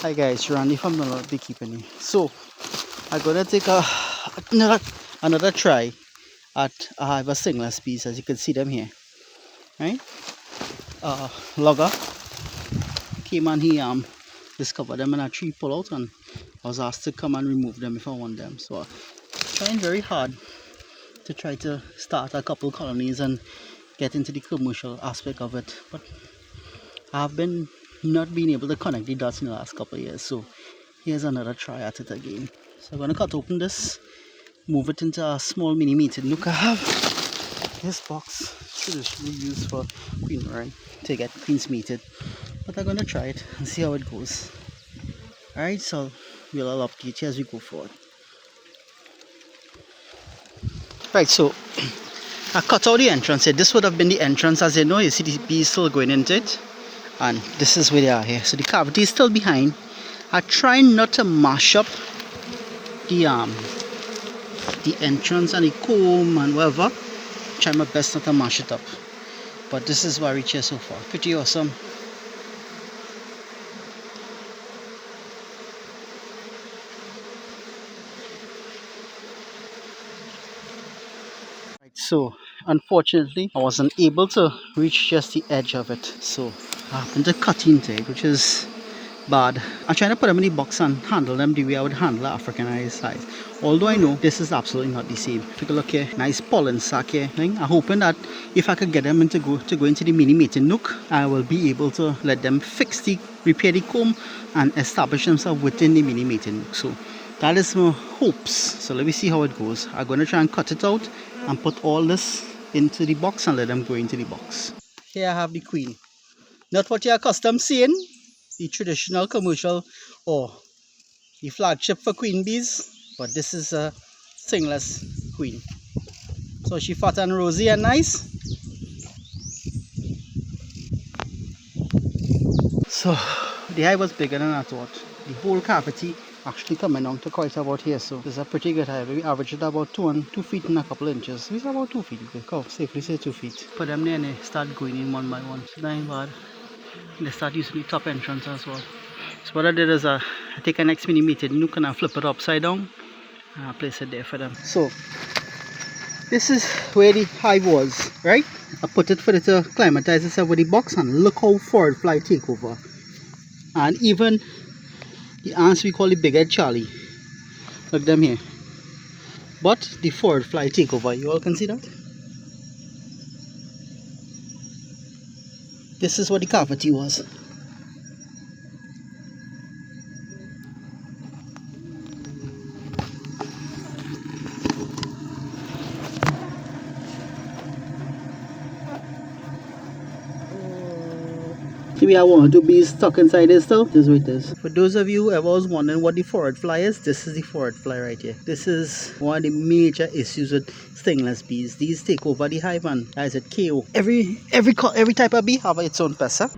Hi guys, Randy from No Limit Beekeeping. So I'm gonna take another try at a hive of stingless bees, as you can see them here. Right? Logger came and he discovered them in a tree pull-out, and I was asked to come and remove them if I want them. So I'm trying very hard to try to start a couple colonies and get into the commercial aspect of it, but I've been not being able to connect the dots in the last couple of years. So here's another try at it again. So I'm gonna cut open this, move it into a small mini meeting nook. I have this box traditionally used for queen, right, to get queens mated, but I'm gonna try it and see how it goes. Alright, so we'll update you as we go forward. Right, so I cut out the entrance here. This would have been the entrance. As you know, you see the bees still going into it, and this is where they are here. So the cavity is still behind. I try not to mash up the entrance and the comb and whatever. Try my best not to mash it up, but this is what I reach here so far. Pretty awesome. Right, so unfortunately I wasn't able to reach just the edge of it, so I happened to cut into it, which is bad. I'm trying to put them in the box and handle them the way I would handle an Africanized size. Although I know this is absolutely not the same. Take a look here, nice pollen sac here. I'm hoping that if I could get them to go into the mini mating nook, I will be able to let them repair the comb and establish themselves within the mini mating nook. So that is my hopes. So let me see how it goes. I'm going to try and cut it out and put all this into the box and let them go into the box. Here I have the queen. Not what you're accustomed seeing, the traditional commercial or the flagship for queen bees, but this is a stingless queen. So she fat and rosy and nice. So the hive was bigger than I thought. The whole cavity actually coming down to quite about here, so this is a pretty good hive. We averaged about 2 feet and a couple inches. It's about 2 feet, you can safely say 2 feet. Put them there and they start going in one by one. So that ain't bad. And they start using the top entrance as well. So what I did is I take a next mini mated nook and I flip it upside down and I place it there for them. So this is where the hive was, right? I put it for it to climatize itself with the box, and look how forward fly take over. And even the ants we call the big-head Charlie, look them here. But the forward fly take over, you all can see that? This is what the cavity was. Maybe I want to be stuck inside this though. Just wait this. For those of you who ever was wondering what the forward fly is, this is the forward fly right here. This is one of the major issues with stingless bees. These take over the hive and as it KO. Every type of bee have its own pest. Huh?